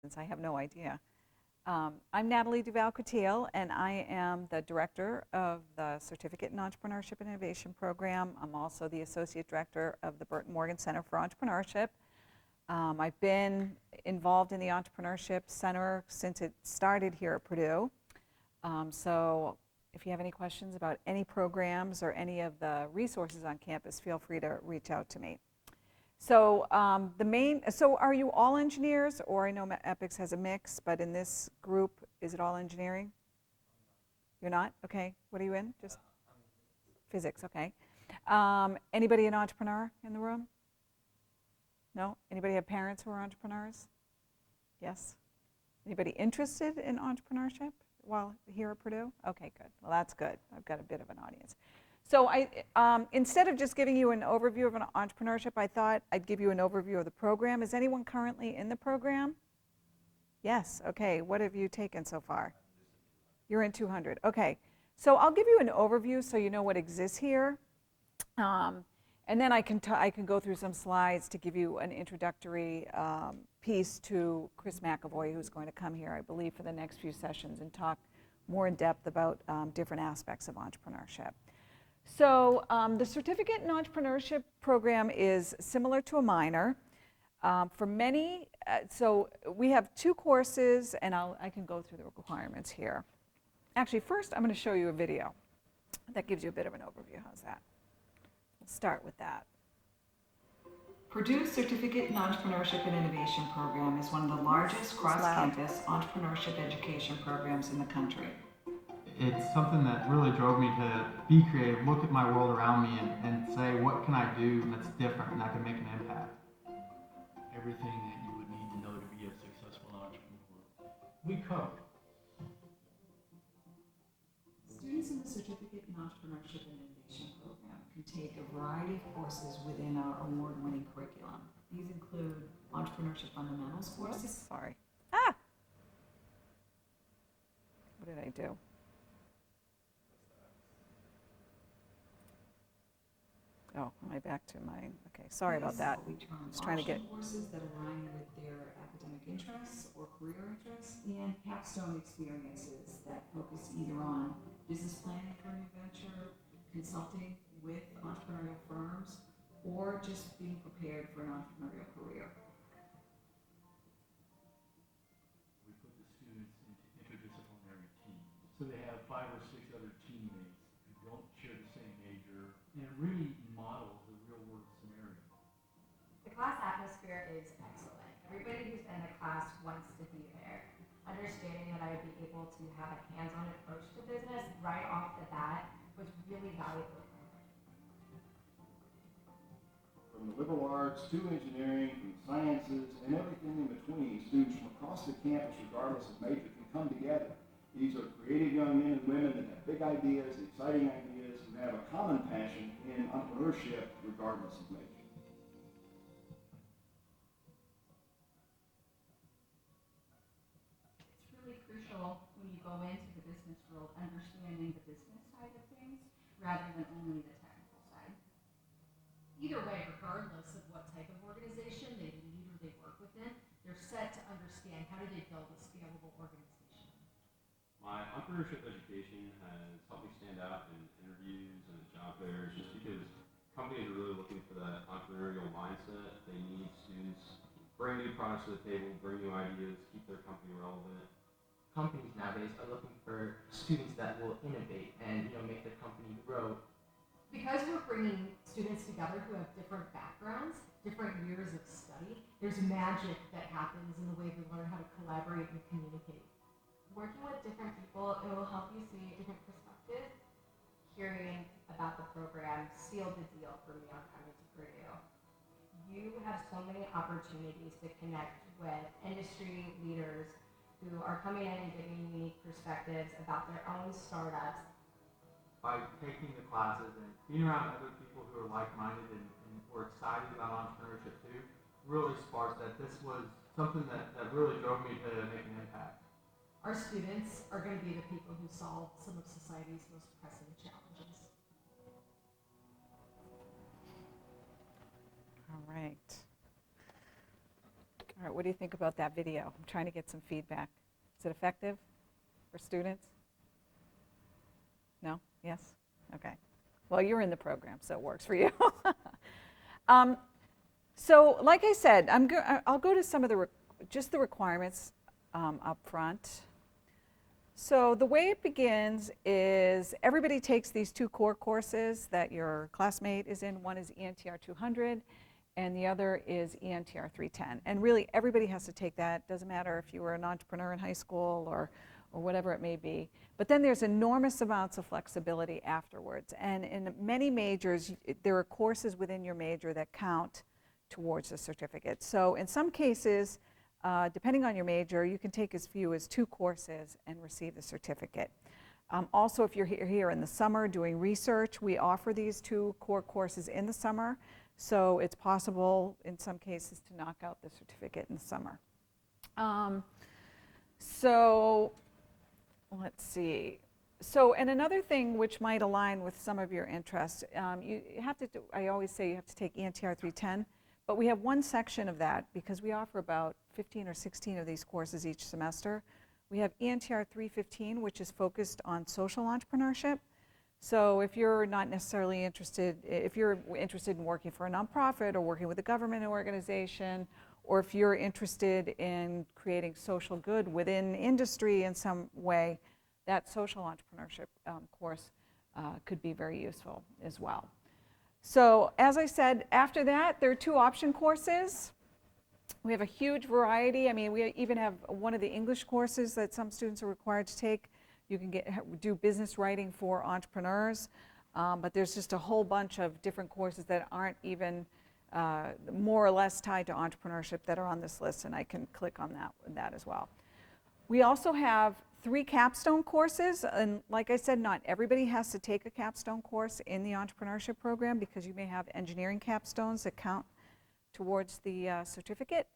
since I have no idea. I'm Nathalie Duval Couetil, and I am the director of the Certificate in Entrepreneurship and Innovation program. I'm also the associate director of the Burton Morgan Center for Entrepreneurship. I've been involved in the Entrepreneurship Center since it started here at Purdue. So if you have any questions about any programs or any of the resources on campus, feel free to reach out to me. So so are you all engineers, or I know EPICS has a mix, but in this group, is it all engineering? You're not? Okay. What are you in? Just physics, okay. Anybody an entrepreneur in the room? No? Anybody have parents who are entrepreneurs? Yes? Anybody interested in entrepreneurship while here at Purdue? Okay, good. Well, that's good. I've got a bit of an audience. So instead of just giving you an overview of an entrepreneurship, I thought I'd give you an overview of the program. Is anyone currently in the program? Yes, okay. What have you taken so far? You're in 200, okay. So I'll give you an overview so you know what exists here. And then I can go through some slides to give you an introductory piece to Chris McAvoy, who's going to come here, I believe, for the next few sessions and talk more in depth about different aspects of entrepreneurship. So the Certificate in Entrepreneurship program is similar to a minor. For many, so we have 2 courses, and I can go through the requirements here. Actually, first I'm going to show you a video that gives you a bit of an overview. How's that? We'll start with that. Purdue's Certificate in Entrepreneurship and Innovation program is one of the largest cross-campus entrepreneurship education programs in the country. It's something that really drove me to be creative, look at my world around me, and say, what can I do that's different and I can make an impact? Everything that you would need to know to be a successful entrepreneur, we cover. Students in the Certificate in Entrepreneurship and Innovation program can take a variety of courses within our award-winning curriculum. These include entrepreneurship fundamentals courses. Sorry. What did I do? Oh, am I back to mine? Okay, sorry about that. I was trying to get courses that align with their academic interests or career interests, and capstone experiences that focus either on business planning for a new venture, consulting with entrepreneurial firms, or just being prepared for an entrepreneurial career. We put the students into interdisciplinary teams, so they have 5 or 6 other teammates who don't share the same major, and it really models a real-world scenario. The class atmosphere is excellent. Everybody who's in the class wants to be there. Understanding that I would be able to have a hands-on approach to business right off the bat was really valuable. From the liberal arts to engineering, from the sciences, and everything in between, students from across the campus, regardless of major, can come together. These are creative young men and women that have big ideas, exciting ideas, and have a common passion in entrepreneurship regardless of major. It's really crucial when you go into the business world, understanding the business side of things rather than only the technical side. Either way, regardless of what type of organization they lead or they work within, they're set to understand how do they build a scalable organization. My entrepreneurship education has helped me stand out in interviews and job fairs just because companies are really looking for that entrepreneurial mindset. They need students bring new products to the table, bring new ideas, keep their company relevant. Companies nowadays are looking for students that will innovate and make their company grow. Because we're bringing students together who have different backgrounds, different years of study, there's magic that happens in the way they learn how to collaborate and communicate. Working with different people, it will help you see different perspectives. Hearing about the program sealed the deal for me on coming to Purdue. You have so many opportunities to connect with industry leaders who are coming in and giving unique perspectives about their own startups. By taking the classes and being around other people who are like-minded and were excited about entrepreneurship too, really sparked that this was something that really drove me to make an impact. Our students are going to be the people who solve some of society's most pressing challenges. All right. All right, what do you think about that video? I'm trying to get some feedback. Is it effective for students? No? Yes? Okay. Well, you're in the program, so it works for you. So, like I said, I'll go to some of just the requirements up front. So the way it begins is everybody takes these 2 core courses that your classmate is in. One is ENTR 200 and the other is ENTR 310. And really everybody has to take that. Doesn't matter if you were an entrepreneur in high school or whatever it may be. But then there's enormous amounts of flexibility afterwards. And in many majors, there are courses within your major that count towards the certificate. So in some cases, depending on your major, you can take as few as 2 courses and receive the certificate. Also, if you're here in the summer doing research, we offer these 2 core courses in the summer. So it's possible in some cases to knock out the certificate in the summer. So let's see. So, and another thing which might align with some of your interests, you have to I always say you have to take ENTR 310. But we have one section of that because we offer about 15 or 16 of these courses each semester. We have ENTR 315, which is focused on social entrepreneurship. So if you're not necessarily interested, if you're interested in working for a nonprofit or working with a government organization, or if you're interested in creating social good within industry in some way, that social entrepreneurship course could be very useful as well. So as I said, after that, there are 2 option courses. We have a huge variety. I mean, we even have one of the English courses that some students are required to take. You can do business writing for entrepreneurs, but there's just a whole bunch of different courses that aren't even more or less tied to entrepreneurship that are on this list, and I can click on that as well. We also have 3 capstone courses, and like I said, not everybody has to take a capstone course in the entrepreneurship program because you may have engineering capstones that count towards the certificate.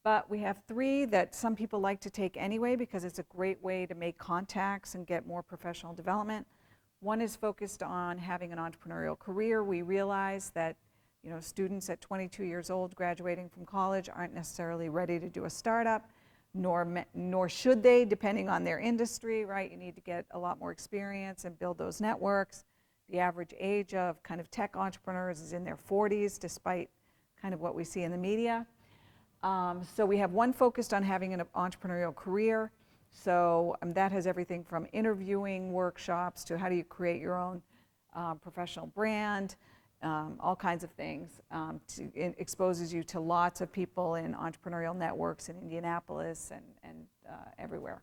But we have 3 that some people like to take anyway because it's a great way to make contacts and get more professional development. One is focused on having an entrepreneurial career. We realize that students at 22 years old graduating from college aren't necessarily ready to do a startup. Nor should they, depending on their industry, right? You need to get a lot more experience and build those networks. The average age of kind of tech entrepreneurs is in their 40s, despite kind of what we see in the media. So we have one focused on having an entrepreneurial career. So that has everything from interviewing workshops to how do you create your own professional brand, all kinds of things. It exposes you to lots of people in entrepreneurial networks in Indianapolis and everywhere.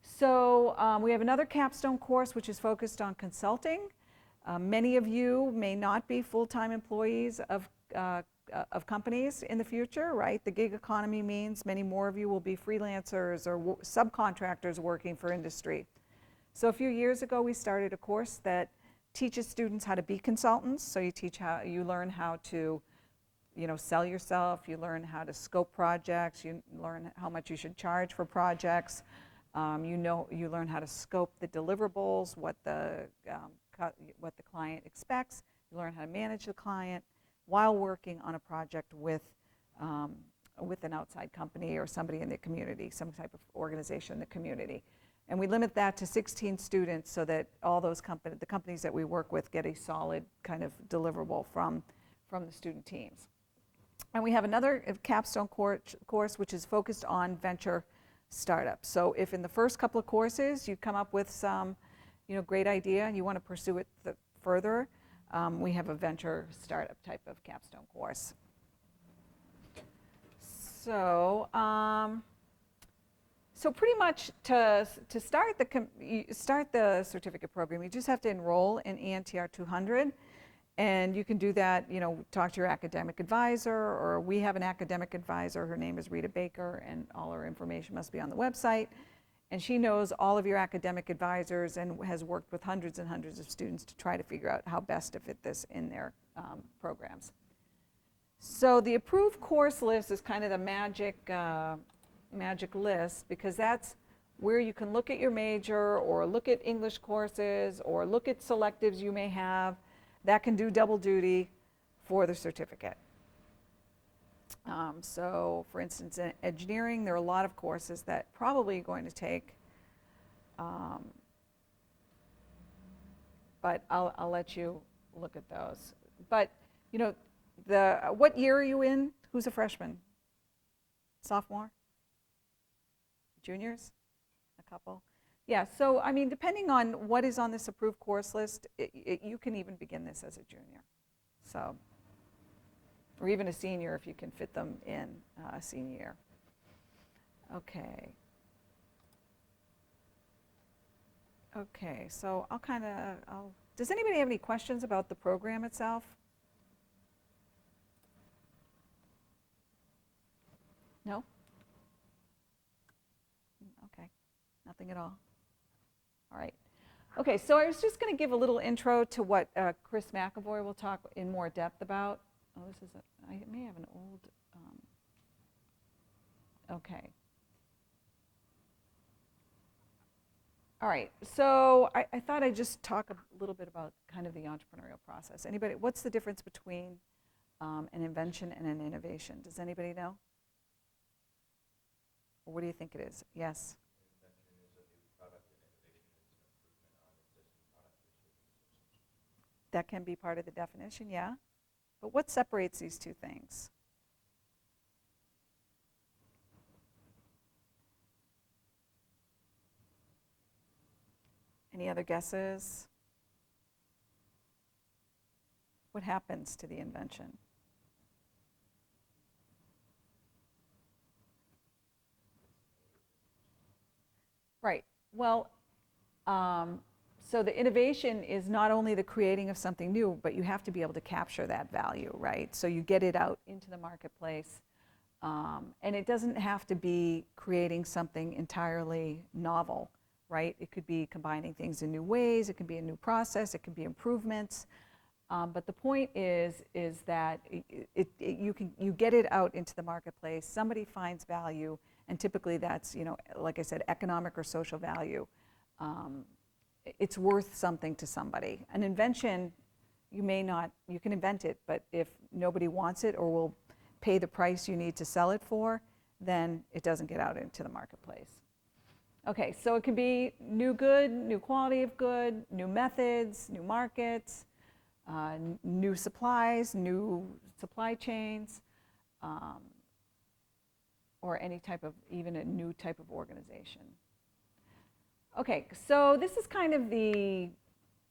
So we have another capstone course which is focused on consulting. Many of you may not be full-time employees of companies in the future, right? The gig economy means many more of you will be freelancers or subcontractors working for industry. So a few years ago we started a course that teaches students how to be consultants. So you learn how to sell yourself, you learn how to scope projects, you learn how much you should charge for projects, you learn how to scope the deliverables, what the client expects, you learn how to manage the client while working on a project with an outside company or somebody in the community, some type of organization in the community. And we limit that to 16 students so that all those the companies that we work with get a solid kind of deliverable from the student teams. And we have another capstone course which is focused on venture startups. So if in the first couple of courses you come up with some great idea and you want to pursue it further, we have a venture startup type of capstone course. So So pretty much to start the certificate program, you just have to enroll in ENTR 200, and you can do that, talk to your academic advisor, or we have an academic advisor, her name is Rita Baker, and all her information must be on the website. And she knows all of your academic advisors and has worked with hundreds and hundreds of students to try to figure out how best to fit this in their programs. So the approved course list is kind of the magic list, because that's where you can look at your major or look at English courses or look at selectives you may have that can do double duty for the certificate. So for instance, in engineering, there are a lot of courses that probably going to take, but I'll let you look at those. But, you know, what year are you in? Who's a freshman? Sophomore? Juniors? A couple? Yeah, so I mean, depending on what is on this approved course list, you can even begin this as a junior. So, or even a senior if you can fit them in a senior year. Okay. Okay, so does anybody have any questions about the program itself? No? Okay, nothing at all. All right. Okay, so I was just going to give a little intro to what Chris McAvoy will talk in more depth about. Oh, I may have an old, okay. All right, so I thought I'd just talk a little bit about kind of the entrepreneurial process. Anybody, what's the difference between an invention and an innovation? Does anybody know? Or what do you think it is? Yes? That can be part of the definition, yeah. But what separates these two things? Any other guesses? What happens to the invention? Right. Well, so the innovation is not only the creating of something new, but you have to be able to capture that value, right? So you get it out into the marketplace. And it doesn't have to be creating something entirely novel, right? It could be combining things in new ways. It could be a new process. It could be improvements. But the point is that you get it out into the marketplace. Somebody finds value, and typically that's, you know, like I said, economic or social value. It's worth something to somebody. An invention, you can invent it, but if nobody wants it or will pay the price you need to sell it for, then it doesn't get out into the marketplace. Okay, so it can be new good, new quality of good, new methods, new markets, new supplies, new supply chains, or any type of, even a new type of organization. Okay, so this is kind of the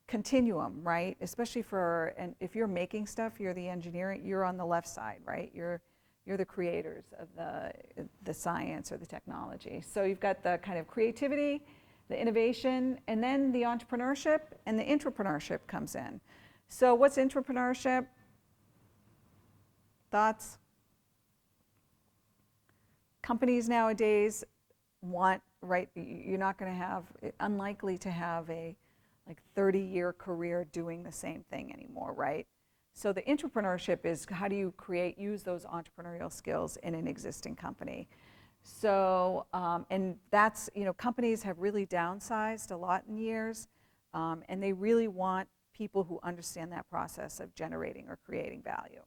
continuum, right? Especially for, and if you're making stuff, you're the engineering, you're on the left side, right? You're the creators of the science or the technology. So you've got the kind of creativity, the innovation, and then the entrepreneurship and the intrapreneurship comes in. So what's intrapreneurship? Thoughts? Companies nowadays want, right, you're not going to have, unlikely to have a like 30-year career doing the same thing anymore, right? So the intrapreneurship is how do you use those entrepreneurial skills in an existing company. So, and that's, you know, companies have really downsized a lot in years, and they really want people who understand that process of generating or creating value.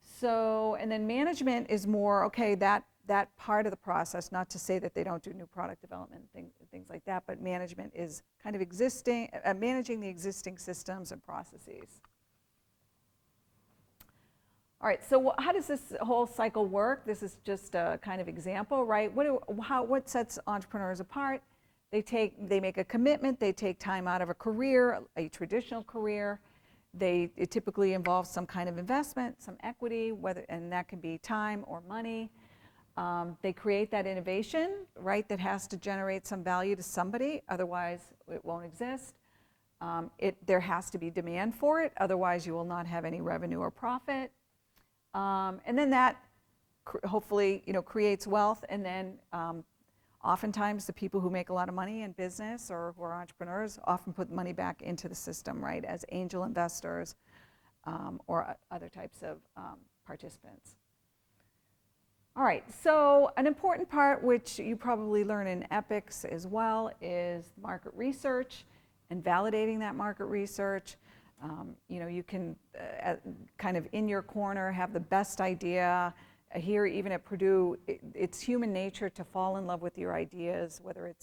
So, and then management is more, okay, that part of the process, not to say that they don't do new product development and things like that, but management is kind of managing the existing systems and processes. All right, so how does this whole cycle work? This is just a kind of example, right? What sets entrepreneurs apart? They make a commitment, they take time out of a career, a traditional career. It typically involves some kind of investment, some equity, and that can be time or money. They create that innovation, right, that has to generate some value to somebody, otherwise it won't exist. There has to be demand for it, otherwise you will not have any revenue or profit. And then that hopefully, you know, creates wealth, and then oftentimes the people who make a lot of money in business or who are entrepreneurs often put money back into the system, right, as angel investors or other types of participants. All right, so an important part, which you probably learn in EPICS as well, is market research and validating that market research. You know, you can kind of in your corner have the best idea here, even at Purdue, it's human nature to fall in love with your ideas, whether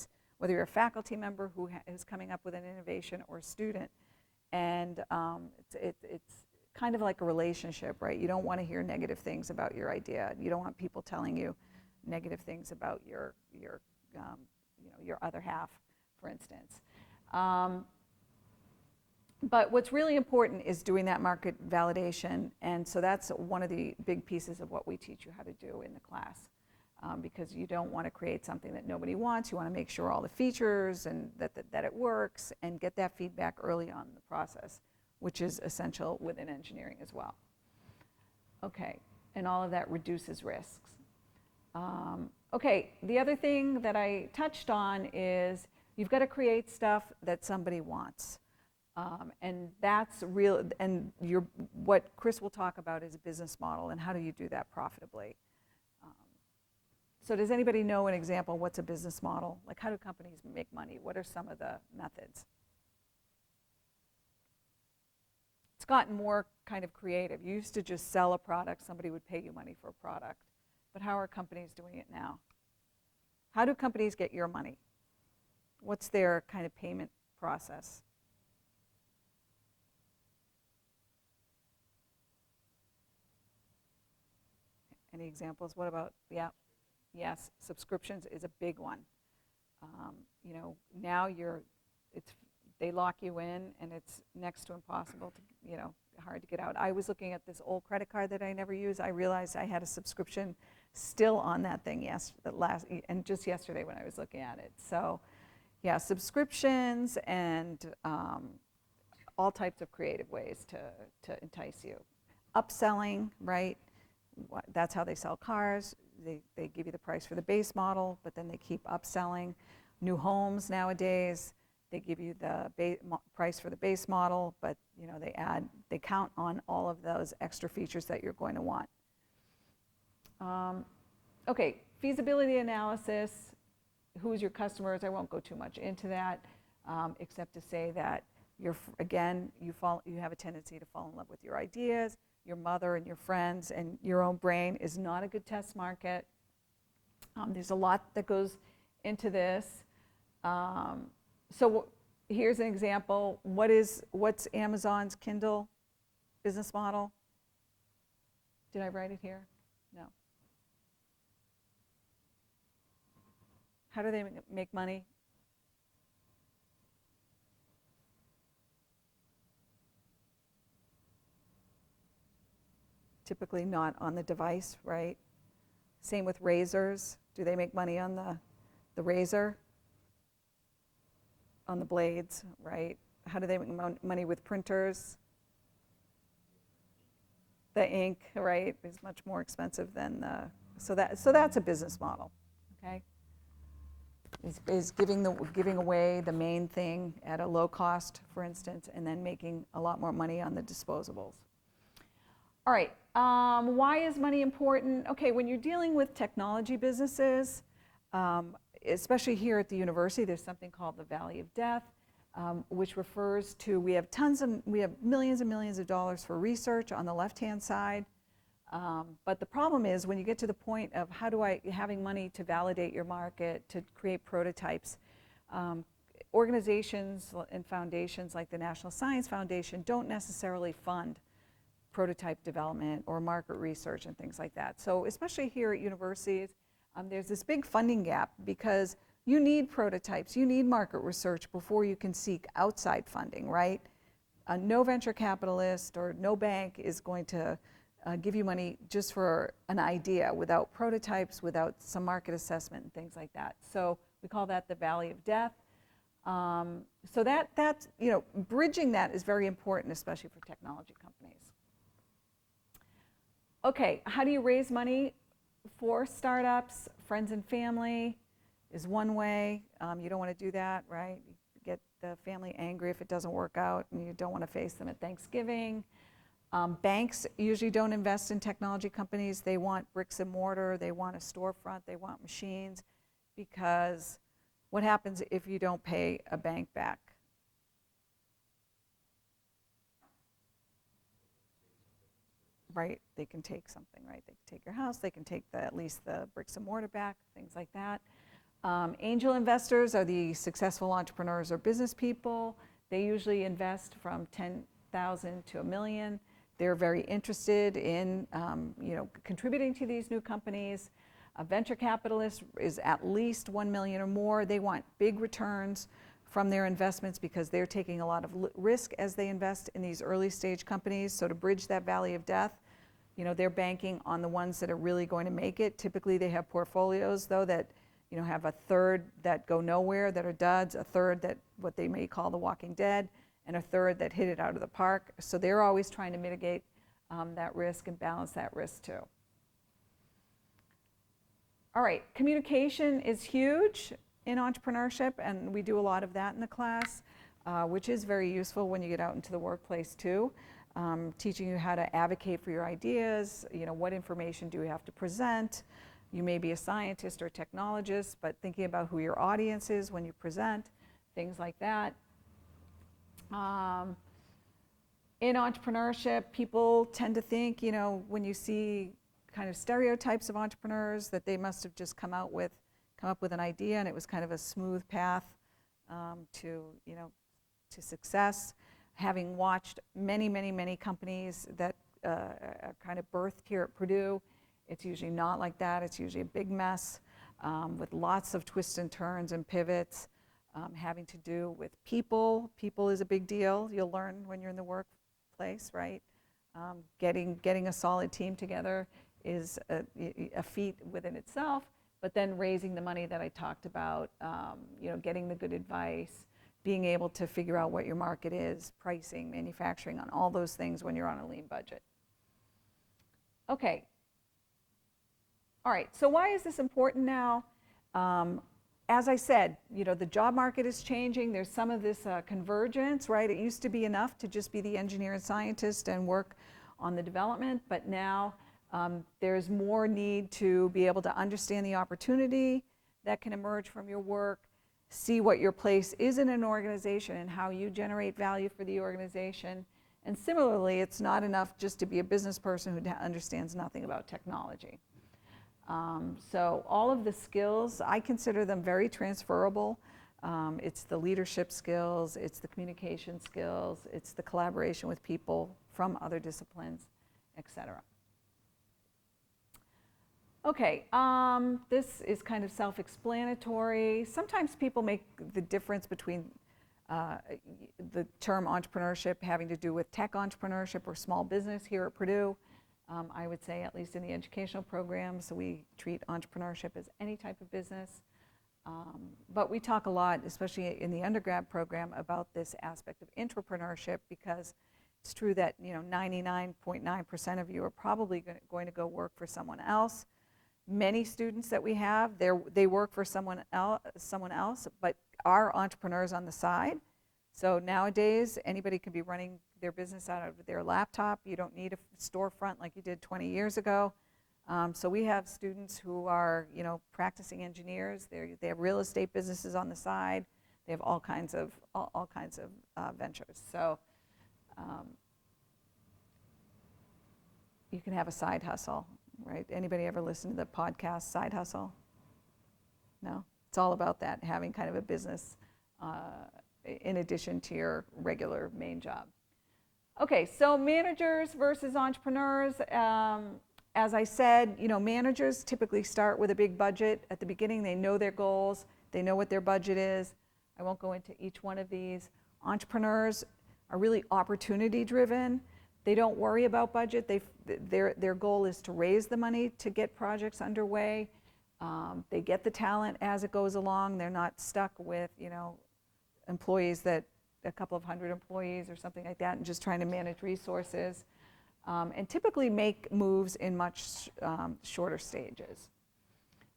you're a faculty member who is coming up with an innovation or a student. And it's kind of like a relationship, right? You don't want to hear negative things about your idea. You don't want people telling you negative things about your other half, for instance. But what's really important is doing that market validation, and so that's one of the big pieces of what we teach you how to do in the class, because you don't want to create something that nobody wants. You want to make sure all the features and that it works, and get that feedback early on in the process, which is essential within engineering as well. Okay, and all of that reduces risks. Okay, the other thing that I touched on is you've got to create stuff that somebody wants. And that's real, and what Chris will talk about is a business model and how do you do that profitably. So does anybody know an example? What's a business model? Like, how do companies make money? What are some of the methods? It's gotten more kind of creative. You used to just sell a product, somebody would pay you money for a product. But how are companies doing it now? How do companies get your money? What's their kind of payment process? Any examples? What about, yeah, yes, subscriptions is a big one. You know, now they lock you in, and it's next to impossible to, hard to get out. I was looking at this old credit card that I never used. I realized I had a subscription still on that thing and just yesterday when I was looking at it. So, yeah, subscriptions and all types of creative ways to entice you. Upselling, right? That's how they sell cars. They give you the price for the base model, but then they keep upselling. New homes nowadays, they give you the price for the base model, but they count on all of those extra features that you're going to want. Okay, feasibility analysis. Who's your customers? I won't go too much into that, except to say that you have a tendency to fall in love with your ideas. Your mother and your friends and your own brain is not a good test market. There's a lot that goes into this. So here's an example. What's Amazon's Kindle business model? Did I write it here? No. How do they make money? Typically not on the device, right? Same with razors. Do they make money on the razor? On the blades, right? How do they make money with printers? The ink, right, is much more expensive than so that's a business model, okay? Is giving away the main thing at a low cost, for instance, and then making a lot more money on the disposables. All right, why is money important? Okay, when you're dealing with technology businesses, especially here at the university, there's something called the Valley of Death, which refers to we have millions and millions of dollars for research on the left-hand side. But the problem is when you get to the point of having money to validate your market, to create prototypes, organizations and foundations like the National Science Foundation don't necessarily fund prototype development or market research and things like that. So especially here at universities, there's this big funding gap because you need prototypes, you need market research before you can seek outside funding, right? No venture capitalist or no bank is going to give you money just for an idea without prototypes, without some market assessment and things like that. So we call that the Valley of Death. So that's bridging that is very important, especially for technology companies. Okay, how do you raise money for startups? Friends and family is one way. You don't want to do that, right? You get the family angry if it doesn't work out, and you don't want to face them at Thanksgiving. Banks usually don't invest in technology companies. They want bricks and mortar. They want a storefront. They want machines, because what happens if you don't pay a bank back? right? They can take something, right? They can take your house, they can take at least the bricks and mortar back, things like that. Angel investors are the successful entrepreneurs or business people. They usually invest from $10,000 to $1 million. They're very interested in contributing to these new companies. A venture capitalist is at least $1 million or more. They want big returns from their investments because they're taking a lot of risk as they invest in these early stage companies. So to bridge that valley of death, they're banking on the ones that are really going to make it. Typically they have portfolios though that have a third that go nowhere, that are duds, a third that what they may call the Walking Dead, and a third that hit it out of the park. So they're always trying to mitigate that risk and balance that risk too. All right, communication is huge in entrepreneurship, and we do a lot of that in the class, which is very useful when you get out into the workplace too. Teaching you how to advocate for your ideas, what information do you have to present. You may be a scientist or a technologist, but thinking about who your audience is when you present, things like that. In entrepreneurship, people tend to think, when you see kind of stereotypes of entrepreneurs, that they must have just come up with an idea and it was kind of a smooth path to success. Having watched many companies that are kind of birthed here at Purdue, it's usually not like that. It's usually a big mess with lots of twists and turns and pivots, having to do with people. People is a big deal. You'll learn when you're in the workplace, right? Getting a solid team together is a feat within itself, but then raising the money that I talked about, getting the good advice, being able to figure out what your market is, pricing, manufacturing, on all those things when you're on a lean budget. Okay. All right, so why is this important now? As I said, the job market is changing. There's some of this convergence, right? It used to be enough to just be the engineer and scientist and work on the development, but now there's more need to be able to understand the opportunity that can emerge from your work, see what your place is in an organization and how you generate value for the organization. And similarly, it's not enough just to be a business person who understands nothing about technology. So all of the skills, I consider them very transferable. It's the leadership skills, it's the communication skills, it's the collaboration with people from other disciplines, etc. Okay, this is kind of self-explanatory. Sometimes people make the difference between the term entrepreneurship having to do with tech entrepreneurship or small business here at Purdue. I would say, at least in the educational programs, we treat entrepreneurship as any type of business. But we talk a lot, especially in the undergrad program, about this aspect of entrepreneurship because it's true that 99.9% of you are probably going to go work for someone else. Many students that we have, they work for someone else, but are entrepreneurs on the side. So nowadays, anybody can be running their business out of their laptop. You don't need a storefront like you did 20 years ago. So we have students who are, practicing engineers. They have real estate businesses on the side. They have all kinds of ventures. So you can have a side hustle, right? Anybody ever listen to the podcast Side Hustle? No? It's all about that, having kind of a business in addition to your regular main job. Okay, so managers versus entrepreneurs. As I said, managers typically start with a big budget. At the beginning, they know their goals. They know what their budget is. I won't go into each one of these. Entrepreneurs are really opportunity driven. They don't worry about budget. Their goal is to raise the money to get projects underway. They get the talent as it goes along. They're not stuck with, employees a couple of hundred employees or something like that and just trying to manage resources. And typically make moves in much shorter stages.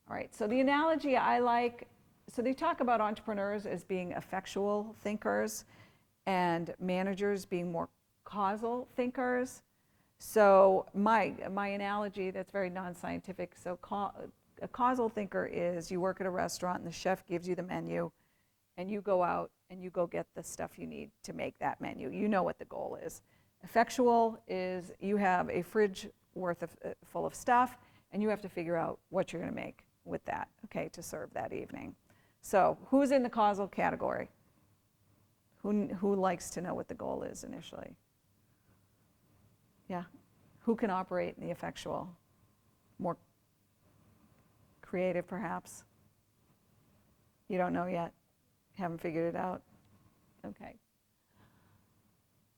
All right, so the analogy I like, so they talk about entrepreneurs as being effectual thinkers and managers being more causal thinkers. So my analogy, that's very non-scientific, so a causal thinker is you work at a restaurant and the chef gives you the menu and you go out and you go get the stuff you need to make that menu. You know what the goal is. Effectual is you have a fridge full of stuff, and you have to figure out what you're going to make with that, okay, to serve that evening. So who's in the causal category? Who likes to know what the goal is initially? Yeah. Who can operate in the effectual? More creative, perhaps? You don't know yet? Haven't figured it out? Okay.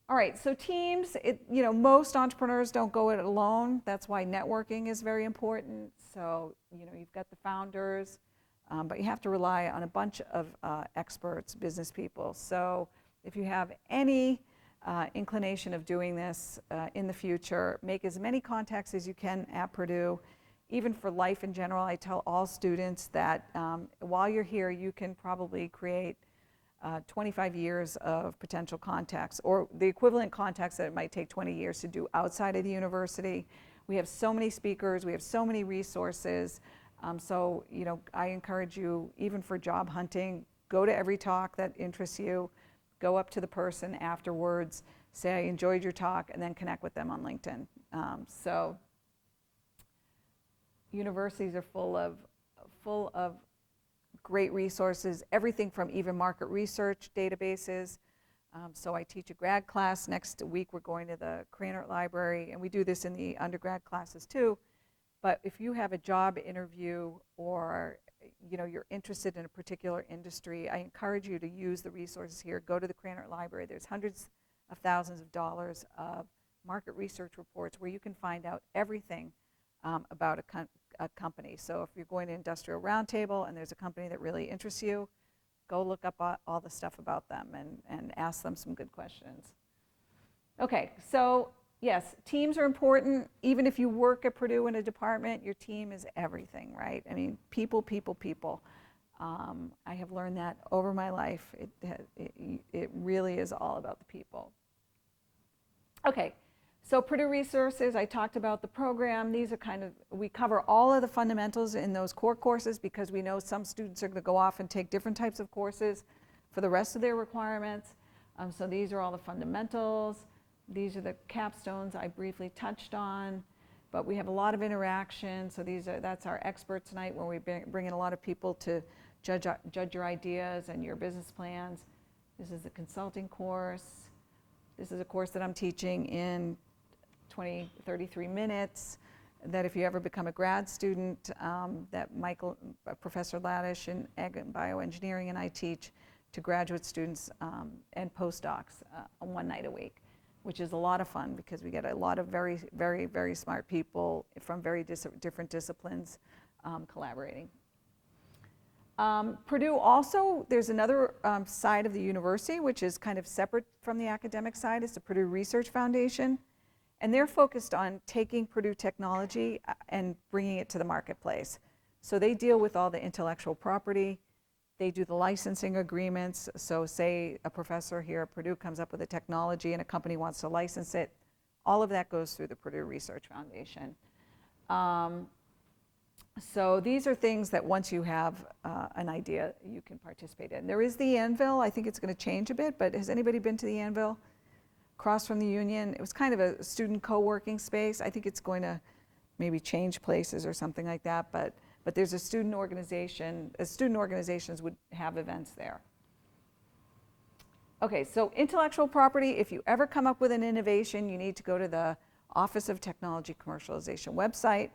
All right, so teams, most entrepreneurs don't go it alone. That's why networking is very important. So, you've got the founders, but you have to rely on a bunch of experts, business people. So if you have any inclination of doing this in the future, make as many contacts as you can at Purdue. Even for life in general, I tell all students that while you're here, you can probably create 25 years of potential contacts, or the equivalent contacts that it might take 20 years to do outside of the university. We have so many speakers, we have so many resources. So, I encourage you, even for job hunting, go to every talk that interests you, go up to the person afterwards, say, I enjoyed your talk, and then connect with them on LinkedIn. So, universities are full of great resources, everything from even market research databases. So I teach a grad class. Next week we're going to the Cranert Library, and we do this in the undergrad classes too. But if you have a job interview or you're interested in a particular industry, I encourage you to use the resources here. Go to the Cranert Library. There's hundreds of thousands of dollars of market research reports where you can find out everything about a company. So if you're going to Industrial Roundtable and there's a company that really interests you, go look up all the stuff about them and ask them some good questions. Okay, so yes, teams are important. Even if you work at Purdue in a department, your team is everything, right? I mean, people, people, people. I have learned that over my life. It really is all about the people. Okay. So Purdue Resources, I talked about the program. These are we cover all of the fundamentals in those core courses because we know some students are going to go off and take different types of courses for the rest of their requirements. So these are all the fundamentals. These are the capstones I briefly touched on, but we have a lot of interaction. So that's our Experts Night where we bring in a lot of people to judge your ideas and your business plans. This is a consulting course. This is a course that I'm teaching in 33 minutes, that if you ever become a grad student, that Professor Laddish in Ag and Bioengineering and I teach to graduate students and postdocs one night a week, which is a lot of fun because we get a lot of very, very, very smart people from very different disciplines collaborating. Purdue also, there's another side of the university which is kind of separate from the academic side. It's the Purdue Research Foundation. And they're focused on taking Purdue technology and bringing it to the marketplace. So they deal with all the intellectual property. They do the licensing agreements. So say a professor here at Purdue comes up with a technology and a company wants to license it. All of that goes through the Purdue Research Foundation. So these are things that once you have an idea, you can participate in. There is the Anvil. I think it's going to change a bit, but has anybody been to the Anvil? Across from the Union. It was kind of a student co-working space. I think it's going to maybe change places or something like that, but there's a student organization. Student organizations would have events there. Okay, so intellectual property, if you ever come up with an innovation, you need to go to the Office of Technology Commercialization website,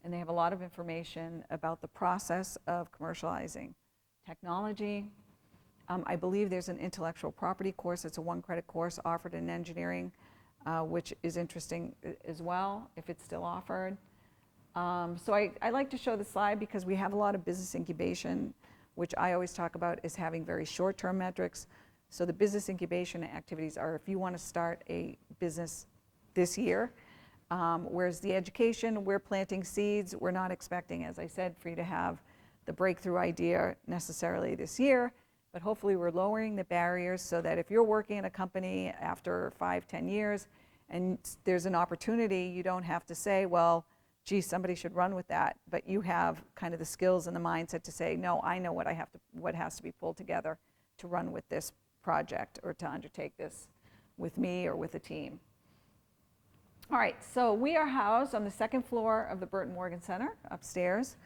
and they have a lot of information about the process of commercializing technology. I believe there's an intellectual property course. It's a 1-credit course offered in engineering, which is interesting as well, if it's still offered. So I like to show the slide because we have a lot of business incubation, which I always talk about as having very short-term metrics. So the business incubation activities are if you want to start a business this year, whereas the education, we're planting seeds. We're not expecting, as I said, for you to have the breakthrough idea necessarily this year. But hopefully we're lowering the barriers so that if you're working in a company after 5-10 years and there's an opportunity, you don't have to say, well, gee, somebody should run with that. But you have kind of the skills and the mindset to say, no, I know what has to be pulled together to run with this project or to undertake this with me or with a team. All right, so we are housed on the second floor of the Burton Morgan Center upstairs.